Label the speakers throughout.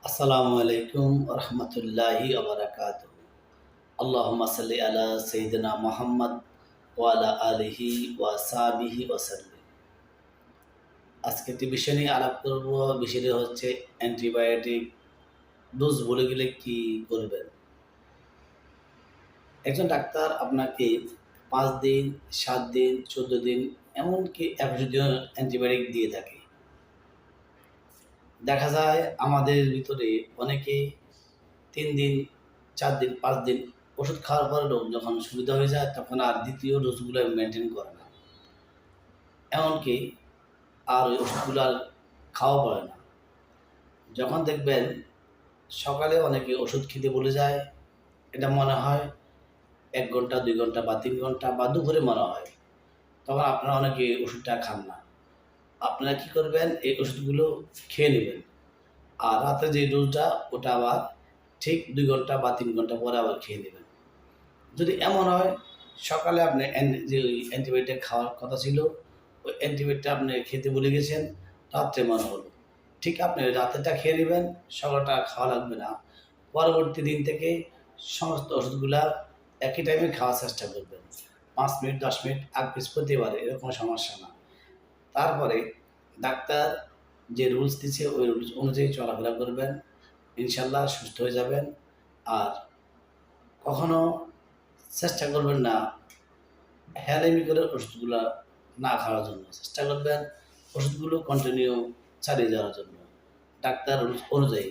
Speaker 1: আসসালামু আলাইকুম রহমতুল্লাহি ওবরাকাতুহ। আল্লাহুম্মা সাল্লি আলা সাইয়্যিদিনা মুহাম্মদ ওয়া আলা আলিহি ওয়া সাহবিহি ওয়াসাল্লিম। আজকে একটি বিষয় নিয়ে আলাপ করব। বিষয়টি হচ্ছে অ্যান্টিবায়োটিক ডোজ ভুলে গেলে কি করবেন। একজন ডাক্তার আপনাকে ৫ দিন, ৭ দিন, ১৪ দিন এমনকি ২১ দিনও অ্যান্টিবায়োটিক দিয়ে থাকে। দেখা যায় আমাদের ভিতরে অনেকে ৩ দিন, ৪ দিন, ৫ দিন ওষুধ খাওয়ার পরেও যখন সুবিধা হয়ে যায় তখন আর ২য় ডোজগুলো মেইনটেইন করে না। এমনকি আর ওই ওষুধগুলো আর খাওয়া পড়ে না। যখন দেখবেন সকালে অনেকে ওষুধ খেতে ভুলে যায়, এটা মনে হয় ১ ঘন্টা, ২ ঘন্টা বা ৩ ঘন্টা বা দুপুরে মনে হয়। তখন আপনারা অনেকে ওষুধটা খান না। আপনারা কি করবেন? এই ওষুধগুলো খেয়ে নিবেন। আর রাতে যে ডোজটা ওটা আবার ঠিক ২ ঘন্টা বা ৩ ঘন্টা পরে আবার খেয়ে নেবেন। যদি এমন হয় সকালে আপনি যে ওই অ্যান্টিবায়োটিক খাওয়ার কথা ছিল, ওই অ্যান্টিবায়োটিকটা আপনি খেতে ভুলে গেছেন, রাত্রে মনে হলো। ঠিক আপনি রাতেরটা খেয়ে নিবেন, সকালটা খাওয়া লাগবে না। পরবর্তী দিন থেকে সমস্ত ওষুধগুলা একই টাইমে খাওয়ার চেষ্টা করবেন। ৫ মিনিট ১০ মিনিট আগ-পিছ হতে পারে, এরকম সমস্যা না। তারপরে ডাক্তার যে রুলস দিচ্ছে ওই রুলস অনুযায়ী চলাফেরা করবেন। ইনশাআল্লাহ সুস্থ হয়ে যাবেন। আর কখনো চেষ্টা করবেন না হেলামি করে ওষুধগুলা না খাওয়ার জন্য। চেষ্টা করবেন ওষুধগুলো কন্টিনিউ চালিয়ে যাওয়ার জন্য, ডাক্তার রুলস অনুযায়ী।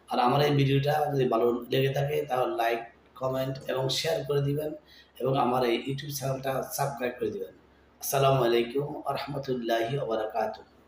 Speaker 1: আর আমার এই ভিডিওটা যদি ভালো লেগে থাকে তাহলে লাইক, কমেন্ট এবং শেয়ার করে দিবেন এবং আমার এই ইউটিউব চ্যানেলটা সাবস্ক্রাইব করে দিবেন। আসসালামু আলাইকুম ওয়া রাহমাতুল্লাহি ওয়া বারাকাতুহু।